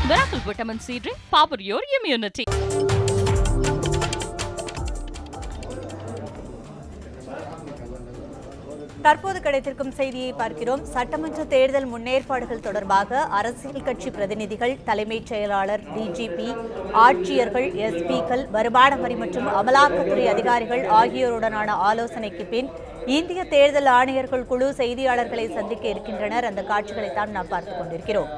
Miracle Vitamin C drink, power your immunity. தற்போது கிடைத்திருக்கும் செய்தியை பார்க்கிறோம். சட்டமன்ற தேர்தல் முன்னேற்பாடுகள் தொடர்பாக அரசியல் கட்சி பிரதிநிதிகள், தலைமைச் செயலாளர், டிஜிபி, ஆட்சியர்கள், எஸ்பிக்கள், வருமான வரி மற்றும் அமலாக்கத்துறை அதிகாரிகள் ஆகியோருடனான ஆலோசனைக்கு பின் இந்திய தேர்தல் ஆணையர்கள் குழு செய்தியாளர்களை சந்திக்க இருக்கின்றனர். அந்த காட்சிகளைத்தான் நாம் பார்த்துக் கொண்டிருக்கிறோம்.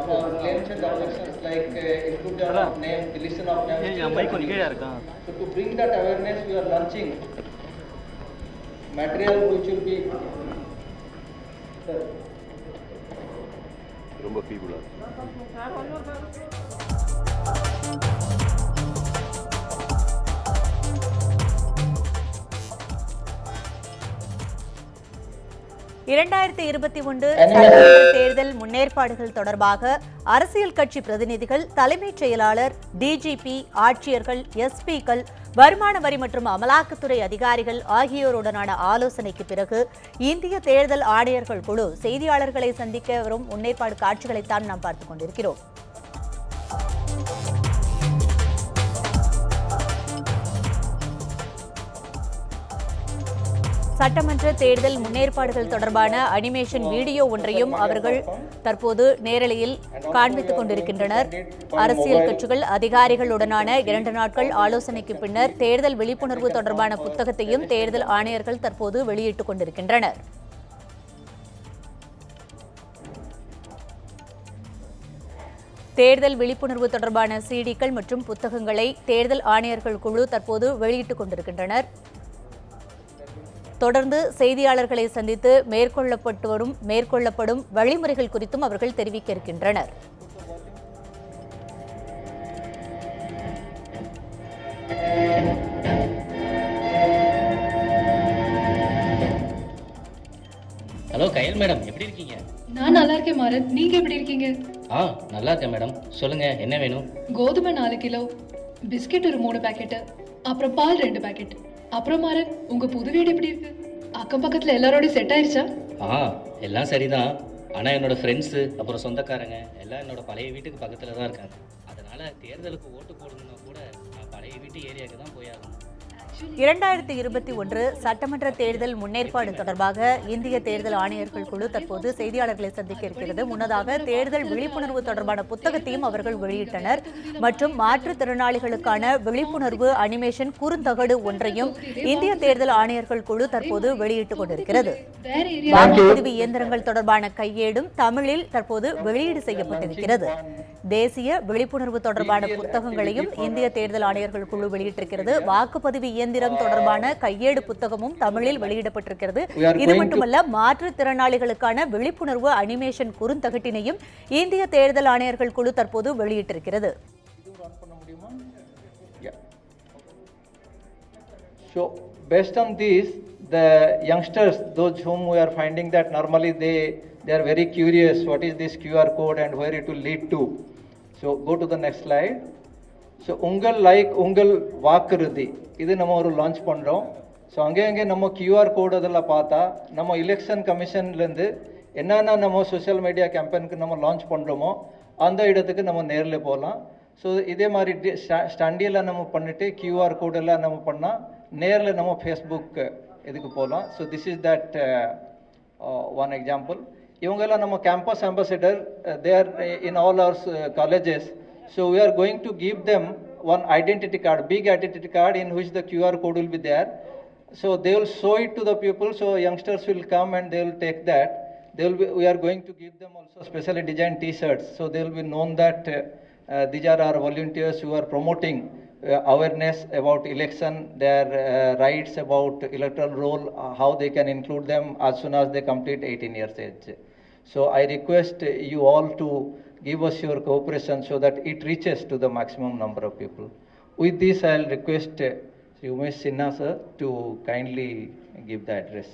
for claims and objections like inclusion of name, deletion of name. So to bring that awareness, we are launching material which will be. ரொம்ப ஃபீபுலா. தேர்தல் முன்னேற்பாடுகள் தொடர்பாக அரசியல் கட்சி பிரதிநிதிகள், தலைமைச் செயலாளர், டிஜிபி, ஆட்சியர்கள், எஸ்பிக்கள், வருமான வரி மற்றும் அமலாக்கத்துறை அதிகாரிகள் ஆகியோருடனான ஆலோசனைக்கு பிறகு இந்திய தேர்தல் ஆணையர்கள் குழு செய்தியாளர்களை சந்திக்க வரும் முன்னேற்பாடு காட்சிகளைத்தான் நாம் பார்த்துக் கொண்டிருக்கிறோம். சட்டமன்ற தேர்தல் முன்னேற்பாடுகள் தொடர்பான அனிமேஷன் வீடியோ ஒன்றையும் அவர்கள் தற்போது நேரலையில் காண்பித்துக் கொண்டிருக்கின்றனர். அரசியல் கட்சிகள் அதிகாரிகளுடனான 2 நாட்கள் ஆலோசனைக்கு பின்னர் தேர்தல் விழிப்புணர்வு தொடர்பான புத்தகத்தையும் தேர்தல் ஆணையர்கள் தற்போது வெளியிட்டுக் கொண்டிருக்கின்றனர். தேர்தல் விழிப்புணர்வு தொடர்பான சிடிக்கள் மற்றும் புத்தகங்களை தேர்தல் ஆணையர்கள் குழு தற்போது வெளியிட்டுக் கொண்டிருக்கின்றனர். தொடர்ந்து செய்தியாளர்களை சந்தித்து மேற்கொள்ளப்படும் வழிமுறைகள் குறித்தும் அவர்கள் தெரிவிக்க இருக்கின்றனர். ஹலோ கயல் மேடம், எப்படி இருக்கீங்க? நான் நல்லா இருக்கேன் மாறன், நீங்க எப்படி இருக்கீங்க? நல்லா இருக்கேன் மேடம். சொல்லுங்க, என்ன வேணும்? கோதுமை 4 கிலோ, பிஸ்கெட் ஒரு 3 பாக்கெட், அப்புறம் பால் 2 பாக்கெட். அப்புறம் மாறன், உங்க புது வீடு எப்படி இருக்கு? அக்கம் பக்கத்துல எல்லாரோடையும் செட் ஆயிருச்சா? எல்லாம் சரிதான். ஆனா என்னோட ஃப்ரெண்ட்ஸு அப்புறம் சொந்தக்காரங்க எல்லாம் என்னோட பழைய வீட்டுக்கு பக்கத்துல தான் இருக்காங்க. அதனால தேர்தலுக்கு ஓட்டு போடணும்னா கூட நான் பழைய வீட்டு ஏரியாவுக்கு தான் போயாகணும். 2021 சட்டமன்ற தேர்தல் முன்னேற்பாடு தொடர்பாக இந்திய தேர்தல் ஆணையர்கள் குழு தற்போது செய்தியாளர்களை சந்திக்க இருக்கிறது. முன்னதாக தேர்தல் விழிப்புணர்வு தொடர்பான புத்தகத்தையும் அவர்கள் வெளியிட்டனர் மற்றும் மாற்றுத்திறனாளிகளுக்கான விழிப்புணர்வு அனிமேஷன் குறுந்தகடு ஒன்றையும் இந்திய தேர்தல் ஆணையர்கள் குழு தற்போது வெளியிட்டுக் கொண்டிருக்கிறது. வாக்குப்பதிவு இயந்திரங்கள் தொடர்பான கையேடும் தமிழில் தற்போது வெளியீடு செய்யப்பட்டிருக்கிறது. தேசிய விழிப்புணர்வு தொடர்பான புத்தகங்களையும் இந்திய தேர்தல் ஆணையர்கள் குழு வெளியிட்டிருக்கிறது. வாக்குப்பதிவு இயந்திரம் தொடர்பான கையேடு புத்தகமும் தமிழில் வெளியிடப்பட்டிருக்கிறது. இது மட்டுமல்ல, மாற்றுத்திறனாளிகளுக்கான விழிப்புணர்வு அனிமேஷன் குறுந்தகட்டினையும் இந்திய தேர்தல் ஆணையர்கள் குழு தற்போது வெளியிட்டிருக்கிறது. So based on this, the youngsters, those whom we are finding that normally they are very curious what is this QR code and where it will lead to. So go to the next slide. So ungal வாக்குறுதி இது நம்ம ஒரு launch பண்ணுறோம். So அங்கே நம்ம QR code அதெல்லாம் பார்த்தா நம்ம எலெக்ஷன் கமிஷன்லேருந்து என்னென்ன நம்ம சோஷியல் மீடியா கேம்பெயினுக்கு நம்ம லான்ச் பண்ணுறோமோ அந்த இடத்துக்கு நம்ம நேரில் போகலாம். ஸோ இதே மாதிரி ஸ்டாண்டியெல்லாம் நம்ம பண்ணிவிட்டு QR கோடெல்லாம் நம்ம பண்ணால் நேரில் நம்ம ஃபேஸ்புக் இதுக்கு போகலாம். So this is that one example. இவங்கெல்லாம் நம்ம campus ambassador, they are in all our colleges. So we are going to give them one identity card, big identity card in which the QR code will be there. So they will show it to the people. So youngsters will come and they will take that. We are going to give them also specially designed T-shirts. So they will be known that these are our volunteers who are promoting awareness about election, their rights about electoral roll, how they can include them as soon as they complete 18 years age. So I request you all to give us your cooperation so that it reaches to the maximum number of people. With this, I will request Sri Umesh Sinha sir to kindly give the address.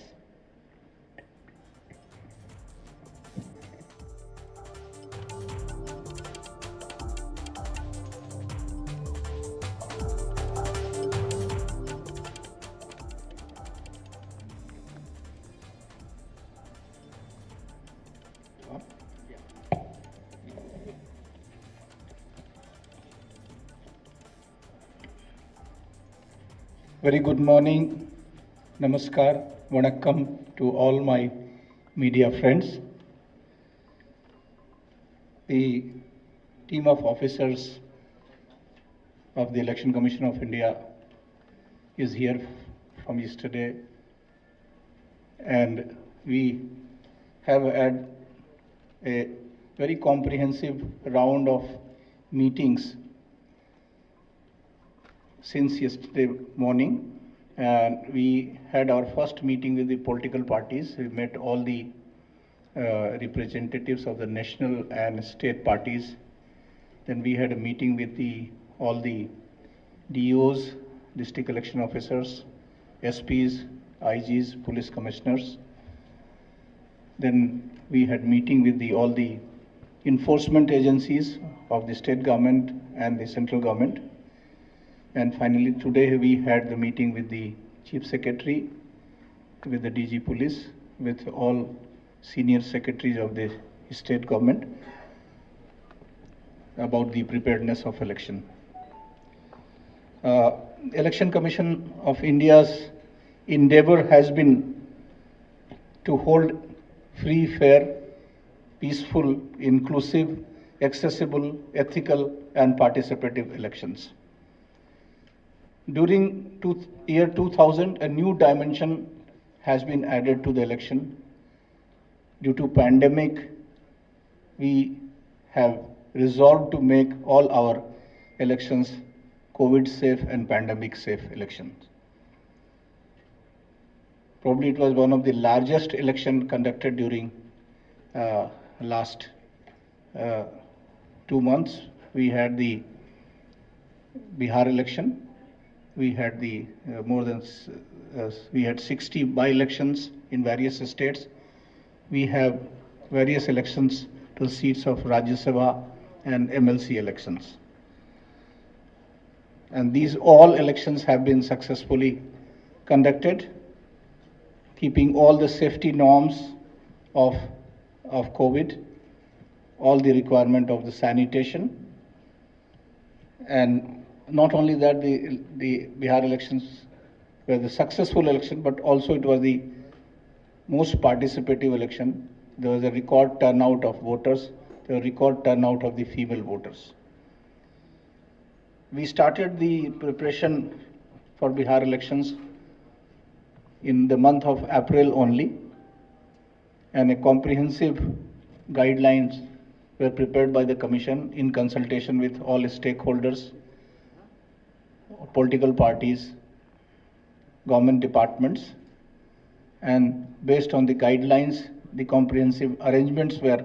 Very good morning, namaskar, vanakkam to all my media friends. The team of officers of the Election Commission of India is here from yesterday, and we have had a very comprehensive round of meetings since yesterday morning, and we had our first meeting with the political parties. We met all the representatives of the national and state parties. Then we had a meeting with all the DOs, district election officers, SPs, IGs, police commissioners. Then we had meeting with all the enforcement agencies of the state government and the central government. And finally, today we had the meeting with the Chief Secretary, with the DG Police, with all senior secretaries of the state government about the preparedness of election. Election Commission of India's endeavor has been to hold free, fair, peaceful, inclusive, accessible, ethical, and participative elections. During year 2000, a new dimension has been added to the election. Due to pandemic, we have resolved to make all our elections COVID safe and pandemic safe elections. Probably it was one of the largest election conducted during last 2 months. We had the Bihar election. We had we had 60 by-elections in various states. We have various elections to seats of Rajya Sabha and MLC elections. And these all elections have been successfully conducted, keeping all the safety norms of COVID, all the requirement of the sanitation. And not only that, the Bihar elections were the successful election, but also it was the most participative election. There was a record turnout of voters, there was a record turnout of the female voters. We started the preparation for Bihar elections in the month of April only, and a comprehensive guidelines were prepared by the Commission in consultation with all stakeholders, political parties, government departments, and based on the guidelines, the comprehensive arrangements were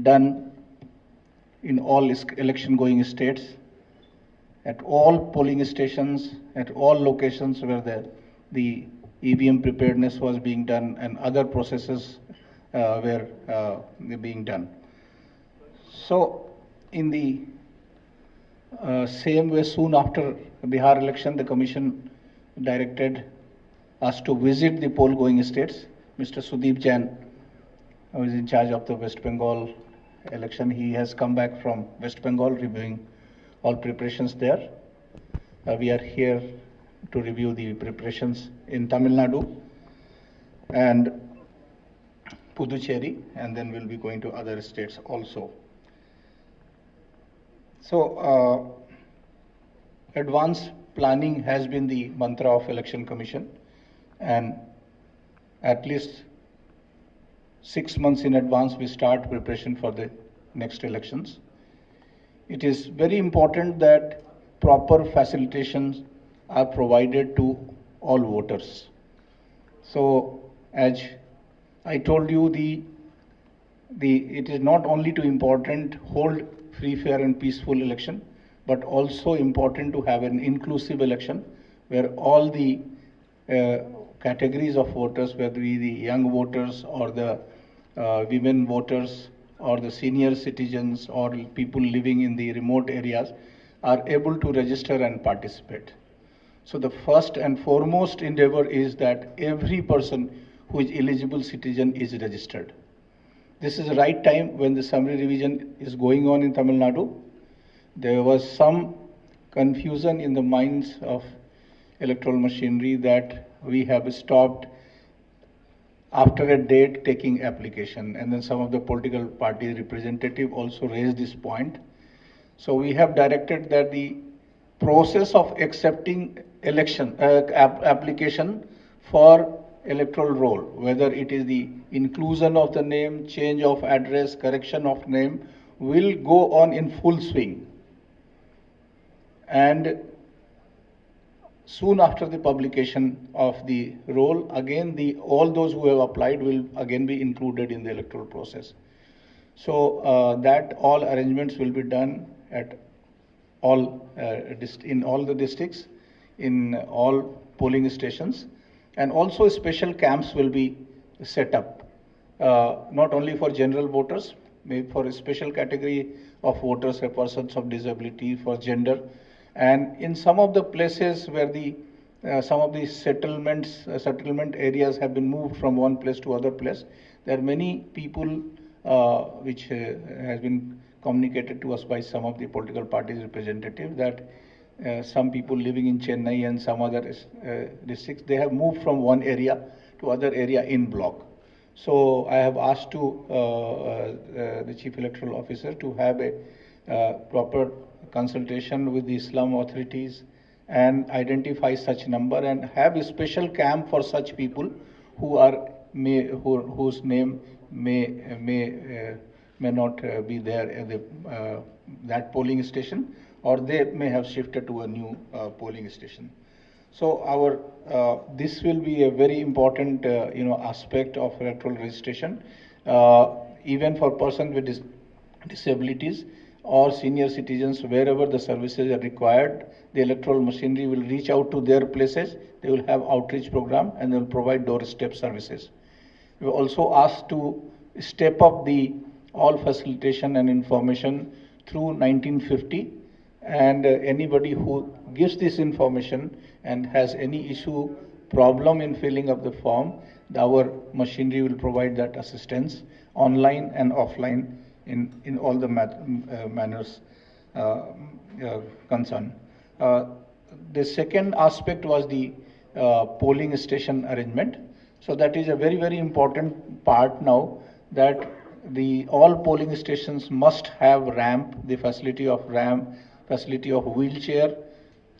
done in all election going states, at all polling stations, at all locations where the EVM preparedness was being done and other processes were being done. So in the same way, soon after Bihar election, the Commission directed us to visit the poll going states. Mr. Sudeep Jain, who is in charge of the West Bengal election, he has come back from West Bengal reviewing all preparations there. We are here to review the preparations in Tamil Nadu and Puducherry, and then we'll be going to other states also. So, advanced planning has been the mantra of Election Commission, and at least 6 months in advance we start preparation for the next elections. It is very important that proper facilitations are provided to all voters. So, as I told you, it is not only too important hold free, fair and peaceful election, but also important to have an inclusive election where all the categories of voters, whether it be the young voters or the women voters or the senior citizens or people living in the remote areas, are able to register and participate. So the first and foremost endeavor is that every person who is eligible citizen is registered. This is the right time when the summary revision is going on in Tamil Nadu. There was some confusion in the minds of electoral machinery that we have stopped after a date taking application, and then some of the political party representative also raised this point. So we have directed that the process of accepting election application for electoral roll, whether it is the inclusion of the name, change of address, correction of name, will go on in full swing. And soon after the publication of the roll, again all those who have applied will again be included in the electoral process. So that all arrangements will be done at all in all the districts, in all polling stations, and also special camps will be set up, not only for general voters, maybe for a special category of voters, persons of disability, for gender. And in some of the places where the some of the settlement areas have been moved from one place to other place, there are many people which has been communicated to us by some of the political parties representative that some people living in Chennai and some other districts, they have moved from one area to other area in block. So I have asked to the Chief Electoral Officer to have a proper consultation with the slum authorities and identify such number and have a special camp for such people who are whose name may not be there at that polling station, or they may have shifted to a new polling station. So our this will be a very important aspect of electoral registration, even for persons with disabilities or senior citizens. Wherever the services are required, the electoral machinery will reach out to their places. They will have outreach program and they will provide doorstep services. We also asked to step up the all facilitation and information through 1950, and anybody who gives this information and has any issue, problem in filling up the form, our machinery will provide that assistance online and offline in all the manners concerned. The second aspect was the polling station arrangement. So that is a very, very important part now, that all polling stations must have ramp, the facility of ramp, facility of wheelchair,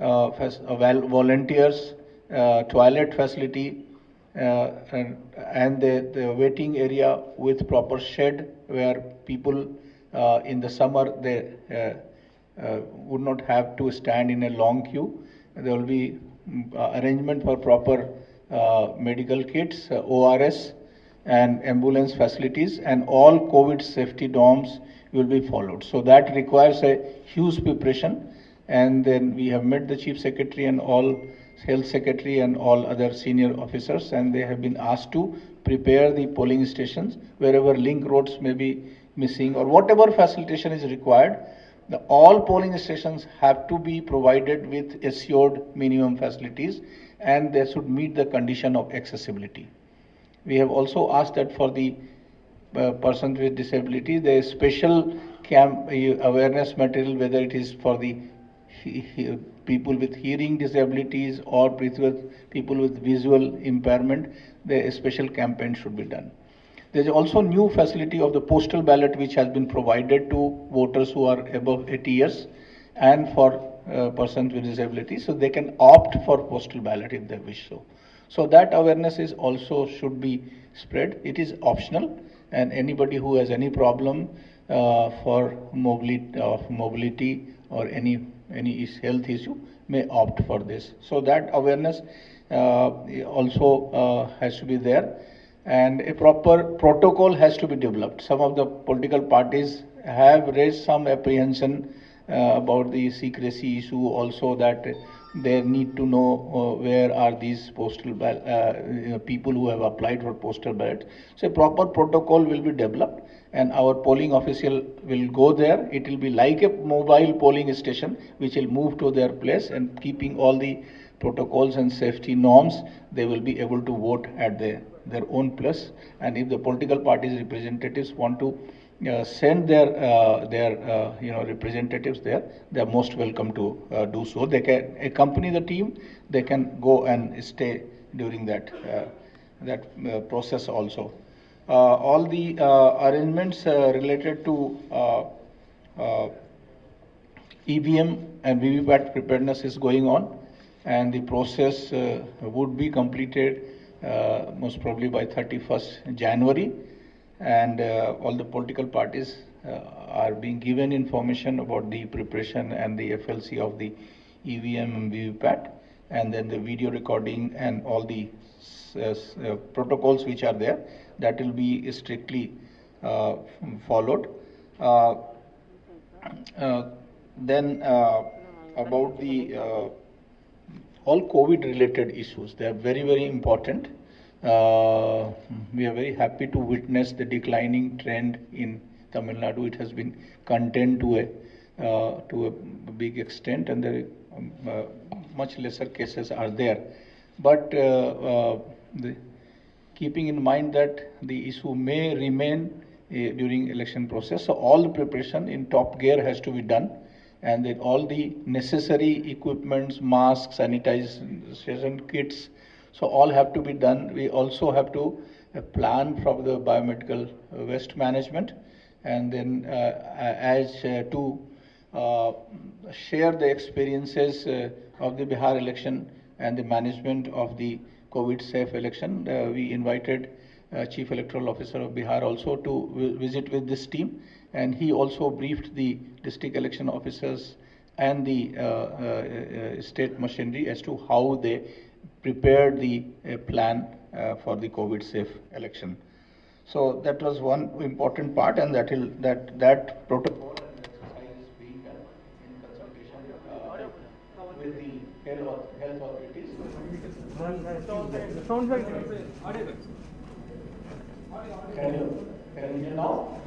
volunteers, toilet facility, and the waiting area with proper shed where people in the summer they would not have to stand in a long queue. There will be arrangement for proper medical kits, ORS, and ambulance facilities, and all COVID safety norms will be followed. So that requires a huge preparation. And then we have met the Chief Secretary and all Health Secretary and all other senior officers, and they have been asked to prepare the polling stations wherever link roads may be missing or whatever facilitation is required. All polling stations have to be provided with assured minimum facilities, and they should meet the condition of accessibility. We have also asked that for the persons with disability, there is special awareness material, whether it is for the people with hearing disabilities or people with visual impairment, the special campaign should be done. There is also new facility of the postal ballot which has been provided to voters who are above 80 years and for persons with disability, so they can opt for postal ballot if they wish so. So that awareness is also should be spread. It is optional, and anybody who has any problem for mobility or any health issue may opt for this. So that awareness also has to be there, and a proper protocol has to be developed. Some of the political parties have raised some apprehension about the secrecy issue also, that they need to know where are these postal people who have applied for postal ballots. So a proper protocol will be developed, and our polling official will go there. It will be like a mobile polling station which will move to their place, and keeping all the protocols and safety norms, they will be able to vote at their own place. And if the political parties representatives want to send their representatives there, they are most welcome to do so. They can accompany the team. They can go and stay during that process also. All the arrangements related to EVM and VVPAT preparedness is going on, and the process would be completed most probably by 31st January. And all the political parties are being given information about the preparation and the FLC of the EVM and VVPAT, and then the video recording and all the protocols which are there, that will be strictly followed. Then about the all COVID related issues, they are very, very important. We are very happy to witness the declining trend in Tamil Nadu. It has been contained to a big extent, and there much lesser cases are there. But keeping in mind that the issue may remain during election process, so all the preparation in top gear has to be done, and then all the necessary equipments, masks, sanitization kits, so all have to be done. We also have to plan from the biomedical waste management, and then to share the experiences of the Bihar election and the management of the COVID safe election. We invited Chief Electoral Officer of Bihar also to visit with this team, and he also briefed the district election officers and the state machinery as to how they prepared the plan for the COVID safe election. So that was one important part, and that protocol and exercise is being done in consultation with the health authorities. Can you hear now?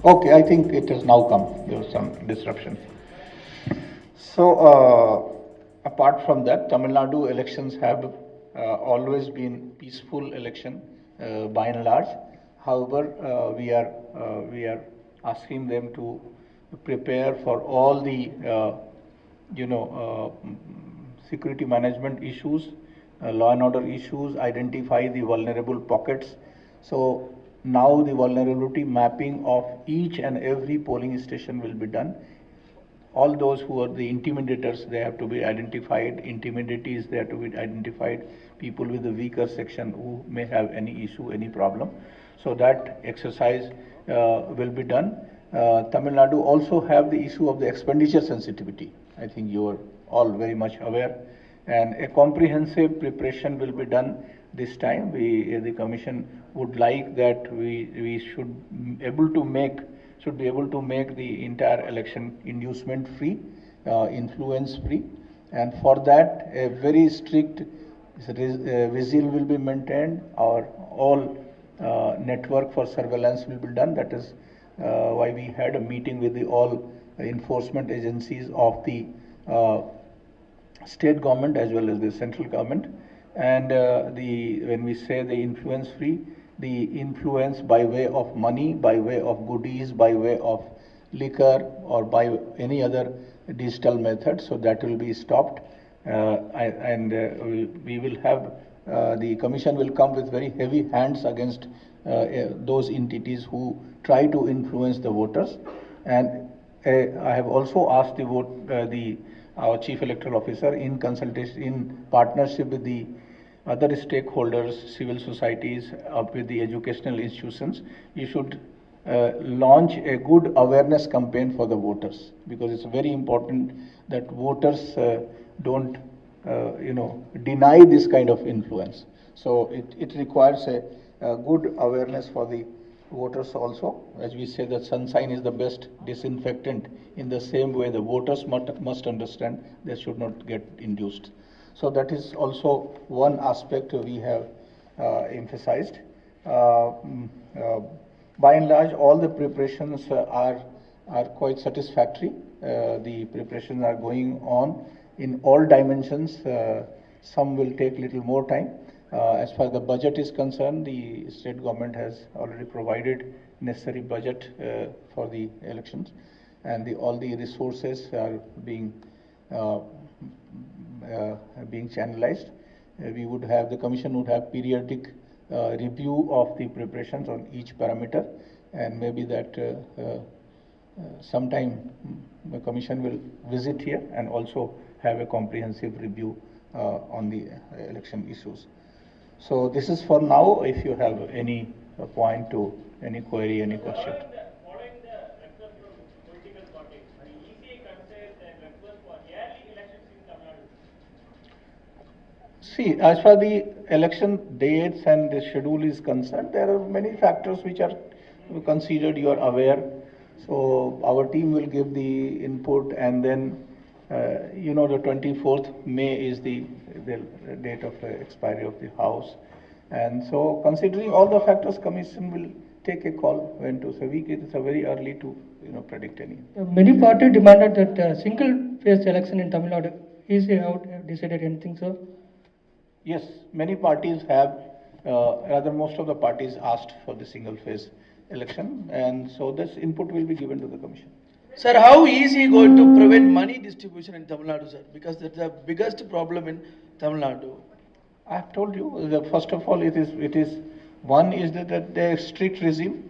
Okay, I think it has now come. There was some disruption. So, apart from that, Tamil Nadu elections have always been peaceful election by and large. However, we are asking them to prepare for all the security management issues, law and order issues, identify the vulnerable pockets. So now the vulnerability mapping of each and every polling station will be done. All those who are the intimidators, they have to be identified. Intimidatees, they have to be identified. People with the weaker section who may have any issue, any problem. So that exercise will be done. Tamil Nadu also have the issue of the expenditure sensitivity. I think you are all very much aware. And a comprehensive preparation will be done this time. The Commission would like that we should be able to make the entire election inducement free, influence free, and for that a very strict vigil will be maintained. All network for surveillance will be done. That is why we had a meeting with all enforcement agencies of the state government as well as the central government. And when we say the influence free, the influence by way of money, by way of goodies, by way of liquor, or by any other digital method, so that will be stopped. We will have the Commission will come with very heavy hands against those entities who try to influence the voters. And I have also asked our Chief Electoral Officer, in consultation, in partnership with the other stakeholders, civil societies, with the educational institutions, you should launch a good awareness campaign for the voters, because it's very important that voters don't deny this kind of influence. So it requires a good awareness for the voters also. As we say that sunshine is the best disinfectant, in the same way the voters must understand they should not get induced. So that is also one aspect we have emphasized. By and large, all the preparations are quite satisfactory. The preparations are going on in all dimensions. Some will take little more time. As far as the budget is concerned, the state government has already provided necessary budget for the elections, and all the resources are being channelized. The commission would have periodic review of the preparations on each parameter, and maybe that sometime the commission will visit here and also have a comprehensive review on the election issues. So this is for now. If you have any point to any query, any question. Following the request from political parties, the ECI considers the request for yearly elections in Tamil Nadu. See, as far the election dates and the schedule is concerned, there are many factors which are considered. You are aware. So our team will give the input, and then the 24th May is the date of expiry of the House, and so considering all the factors, Commission will take a call when to. So it's very early to predict any. Many parties demanded that single-phase election in Tamil Nadu. Is have decided anything, sir? Yes, many parties have. Rather, most of the parties asked for the single-phase election, and so this input will be given to the Commission. Sir, how easy going to prevent money distribution in Tamil Nadu, sir? Because that's the biggest problem in Tamil Nadu. I have told you. First of all, it is one is that the strict regime,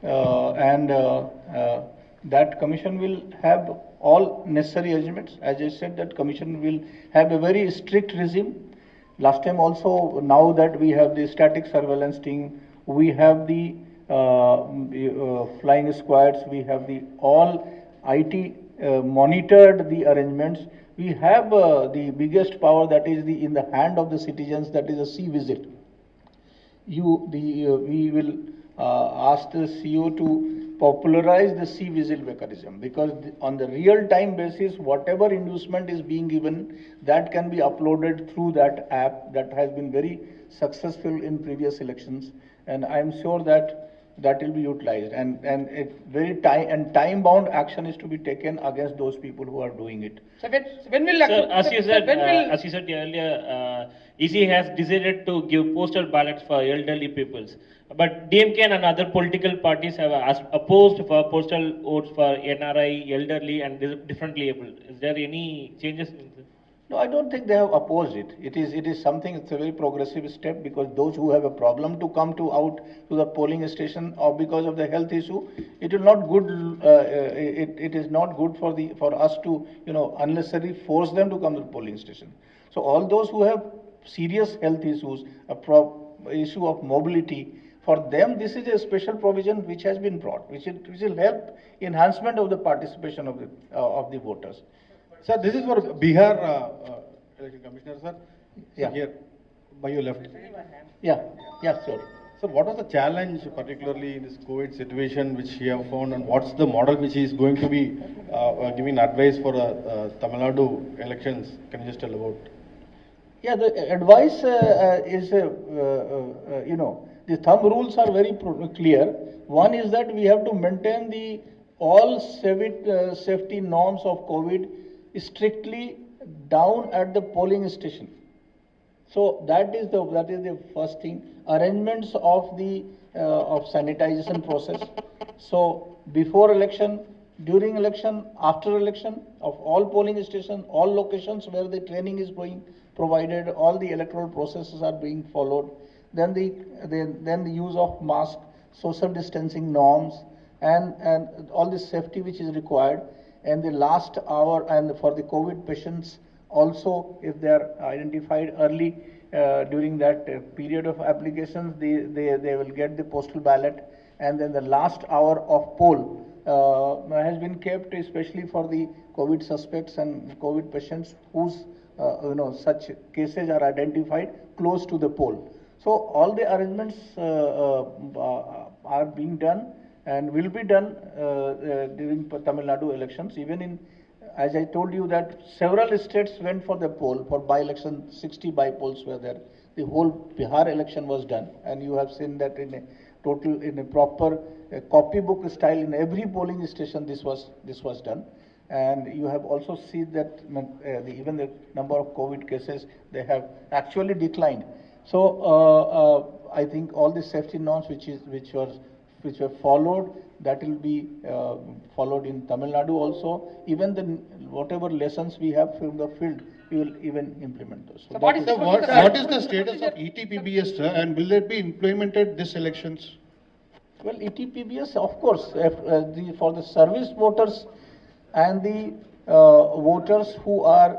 and that Commission will have all necessary arrangements. As I said, that Commission will have a very strict regime. Last time also, now that we have the static surveillance team, we have the flying squads, we have all IT monitored the arrangements. We have the biggest power that is in the hand of the citizens, that is a sea visit. We will ask the CEO to popularize the sea visit mechanism, because on the real time basis, whatever inducement is being given, that can be uploaded through that app that has been very successful in previous elections, and I am sure that will be utilized, and time bound action is to be taken against those people who are doing it. So when will Sir, as you said earlier, EC has decided to give postal ballots for elderly peoples. But DMK and other political parties have opposed for postal votes for NRI, elderly, and differently able. Is there any changes in this? No, I don't think they have opposed it. It is something. It's a very progressive step, because those who have a problem to come out to the polling station, or because of the health issue, it is not good. It is not good for us to unnecessarily force them to come to the polling station. So all those who have serious health issues, issue of mobility, for them this is a special provision which has been brought, which will help enhancement of the participation of the voters. Sir, this is for Bihar election commissioner, sir. Yeah. Here, by your left. Yeah, sure. Sir, what was the challenge, particularly in this COVID situation, which you have found, and what's the model which is going to be giving advice for Tamil Nadu elections? Can you just tell about? Yeah, the advice is, the thumb rules are very clear. One is that we have to maintain all safety norms of COVID strictly down at the polling station. So that is the first thing. Arrangements of the sanitization process. So before election, during election, after election, of all polling stations, all locations where the training is being provided, all the electoral processes are being followed. Then the use of mask, social distancing norms, and all the safety which is required. And the last hour, and for the COVID patients also, if they are identified early during that period of applications, they will get the postal ballot. And then the last hour of poll has been kept, especially for the COVID suspects and COVID patients whose such cases are identified close to the poll. So all the arrangements are being done and will be done during Tamil Nadu elections. Even as I told you, that several states went for the poll, for by-election, 60 by-polls were there the whole Bihar election was done, and you have seen that in a proper copybook style in every polling station this was done. And you have also seen that even the number of COVID cases, they have actually declined. So I think all the safety norms which were followed, that will be followed in Tamil Nadu also. Even whatever lessons we have from the field, we will even implement those. So what is the status of ETPBS, sir, and will it be implemented this elections? Well, ETPBS, of course, for the service voters and the voters who are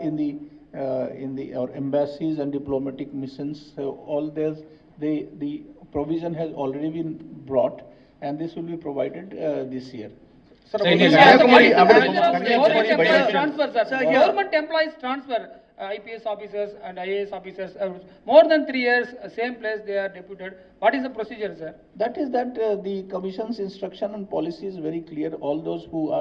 in our embassies and diplomatic missions, all the provision has already been brought, and this will be provided this year. Government employees transfer IPS officers and IAS officers more than 3 years, same place they are deputed. What is the procedure, sir? That the Commission's instruction and policy is very clear. All those who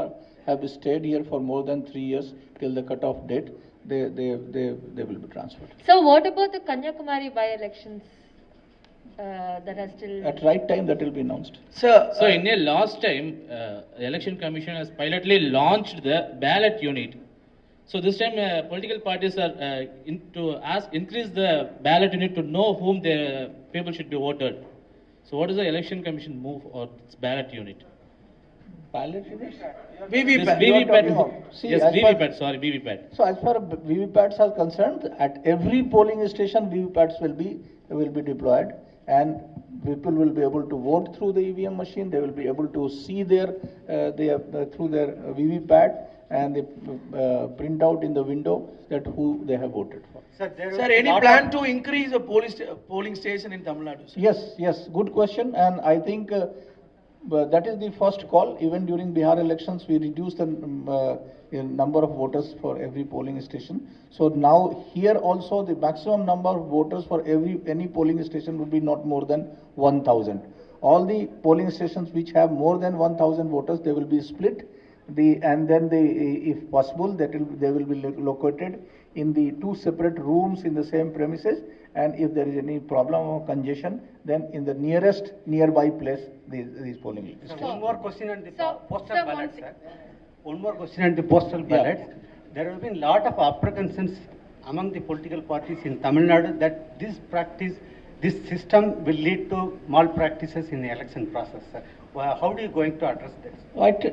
have stayed here for more than 3 years till the cut-off date, they will be transferred. So what about the Kanyakumari by-elections that are still... At right time, that will be announced. So in the last time, Election Commission has pilotly launched the ballot unit. So this time, political parties are increase the ballot unit to know whom the people should be voted. So what is the Election Commission move or its ballot unit? Ballot unit? VVPAT. Yes, VVPAT, sorry, VVPAT. So as far as VVPATs are concerned, at every polling station, VVPATs will be deployed, and people will be able to vote through the EVM machine. They will be able to see through their VVPAT, and they print out in the window that who they have voted for. Sir, any plan to increase the polling station in Tamil Nadu, sir? Yes, good question, and I think that is the first call. Even during Bihar elections, we reduced the number of voters for every polling station. So now here also the maximum number of voters for any polling station would be not more than 1,000. All the polling stations which have more than 1,000 voters, they will be split. And then if possible, they will be located in the 2 separate rooms in the same premises. And if there is any problem or congestion, then in the nearby place, these polling stations. One more question on the postal ballot, sir. One more question on the postal ballot. There have been a lot of apprehensions among the political parties in Tamil Nadu that this system will lead to malpractices in the election process, sir. How are you going to address this?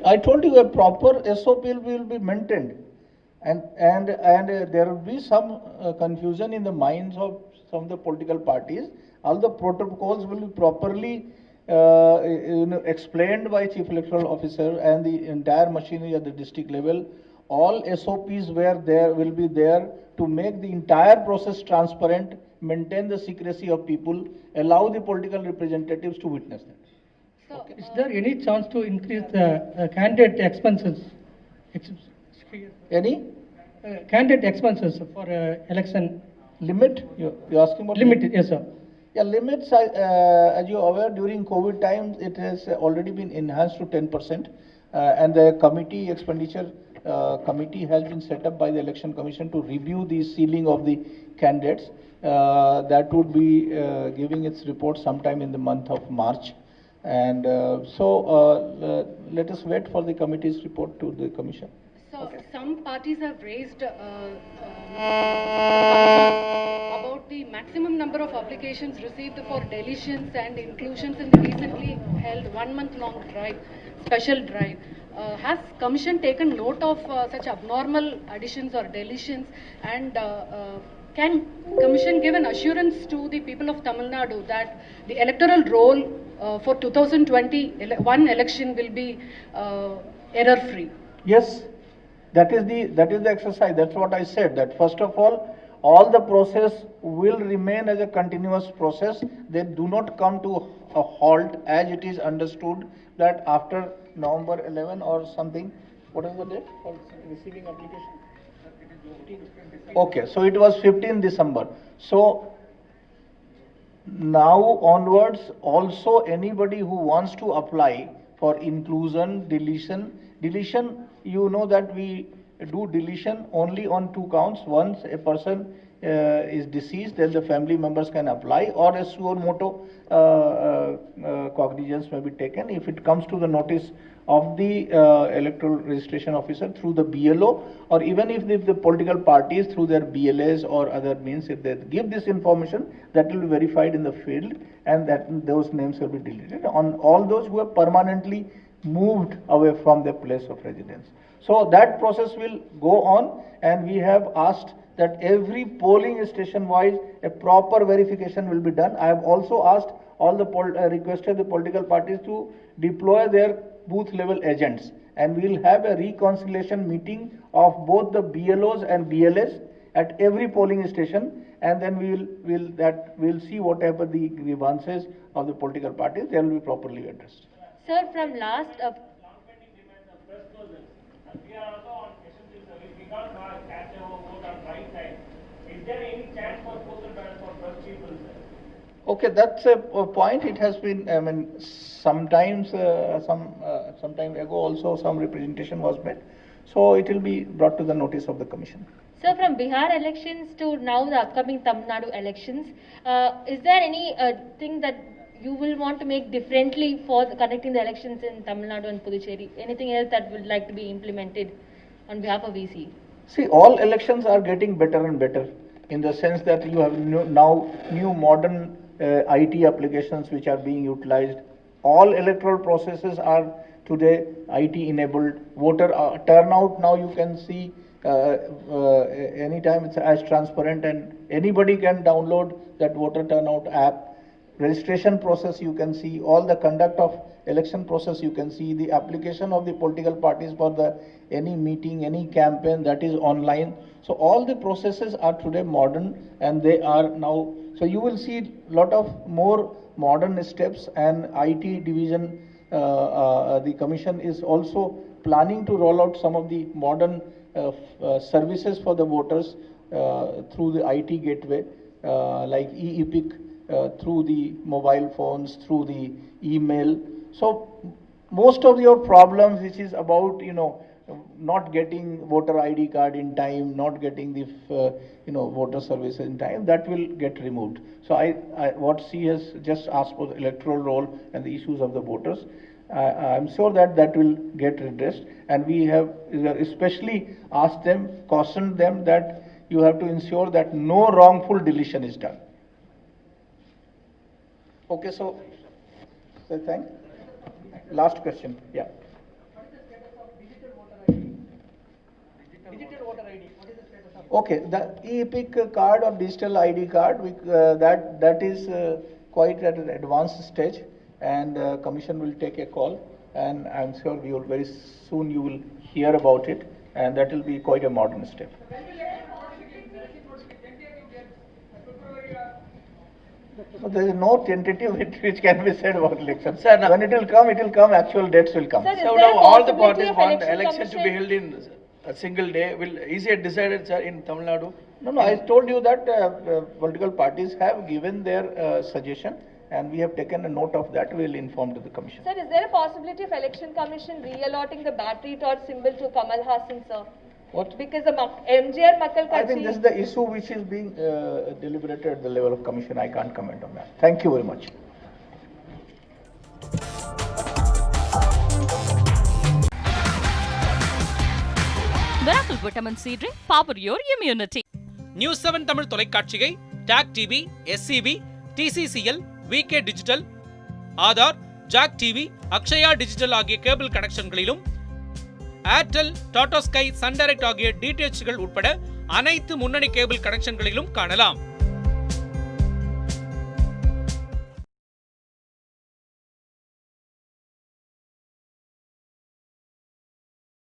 I told you a proper SOP will be maintained, and there will be some confusion in the minds of some of the political parties. All the protocols will be properly explained by Chief Electoral Officer and the entire machinery at the district level. All SOPs will be there to make the entire process transparent, maintain the secrecy of people, allow the political representatives to witness that. So, is there any chance to increase the candidate expenses? Any? Candidate expenses for election. Limit? You're asking about? Limit, yes, sir. Yeah, limits, as you're aware, during COVID times, it has already been enhanced to 10%. And the expenditure committee has been set up by the Election Commission to review the ceiling of the candidates. That would be giving its report sometime in the month of March. And so let us wait for the committee's report to the Commission. So some parties have raised about the maximum number of applications received for deletions and inclusions in the recently held 1-month-long special drive. Has Commission taken note of such abnormal additions or deletions, and can Commission give an assurance to the people of Tamil Nadu that the electoral roll for 2021 election will be error-free? Yes, that is the exercise. That's what I said. That first of all the process will remain as a continuous process. They do not come to a halt, as it is understood that after November 11 or something. What is the date for receiving application? Okay, so it was 15 December. So now onwards, also anybody who wants to apply for inclusion, deletion, you know that we do deletion only on 2 counts. Once a person is deceased, then the family members can apply, or a suo motu cognizance may be taken if it comes to the notice of the electoral registration officer through the BLO, or even if the political parties through their BLAs or other means, if they give this information, that will be verified in the field, and that those names will be deleted on all those who have permanently moved away from their place of residence. So that process will go on, and we have asked that every polling station wise a proper verification will be done. I have also asked all the requested the political parties to deploy their booth level agents, and we will have a reconciliation meeting of both the BLOs and BLS at every polling station, and then we will see whatever the grievances of the political parties, they will be properly addressed. Sir, from last we are also on question service. We got catch our vote on right time. Is there any chance for postal ballot for first people, sir? Okay, that's a point. It has been, I mean, sometimes, some time ago also some representation was made. So it will be brought to the notice of the commission. Sir, from Bihar elections to now the upcoming Tamil Nadu elections, is there any thing that you will want to make differently for conducting the elections in Tamil Nadu and Puducherry? Anything else that would like to be implemented on behalf of EC? See, all elections are getting better and better in the sense that you have now new modern IT applications which are being utilized. All electoral processes are today IT enabled. Voter turnout now you can see anytime it's as transparent, and anybody can download that voter turnout app. Registration process you can see, all the conduct of election process you can see, the application of the political parties for the any meeting, any campaign, that is online. So all the processes are today modern, and they are now, so you will see lot of more modern steps, and IT division, the commission is also planning to roll out some of the modern services for the voters through the IT gateway, like e-EPIC, through the mobile phones, through the email. So most of your problems which is about, not getting voter ID card in time, not getting the, voter service in time, that will get removed. So what she has just asked for the electoral roll and the issues of the voters, I'm sure that will get redressed, and we have especially asked them, cautioned them that you have to ensure that no wrongful deletion is done. Okay, so thank. Last question, yeah. Digital voter ID. What is the status of? Okay, the e-EPIC card or digital ID card, that is quite at an advanced stage, and commission will take a call, and I'm sure we will very soon you will hear about it, and that will be quite a modern step. So there is no tentative which can be said about election. Sir, when it will come, actual dates will come. So now all the parties want the election to be held in a single day. Will is it decided, sir, in Tamil Nadu? No, I told you that political parties have given their suggestion, and we have taken a note of that. We will inform to the commission. Sir, is there a possibility of election commission re-allotting the battery torch symbol to Kamal Hassan, sir? What? Because the MGR Makkal Kachi... I think this is the issue which is being deliberated at the level of commission. I can't comment on that. Thank you very much. Miracle Vitamin C drink, power your immunity. News 7 Tamil தொலைக்காட்சியை TAC TV, SCB, TCCL, VK digital, Aadhaar, Jak TV, Akshaya digital ஆகிய cable கனெக்ஷன்களிலும், ஏர்டெல், டாடா ஸ்கை, சன் டைரக்ட் ஆகிய DTHகள் உட்பட அனைத்து முன்னணி cable கனெக்ஷன்களிலும் காணலாம்.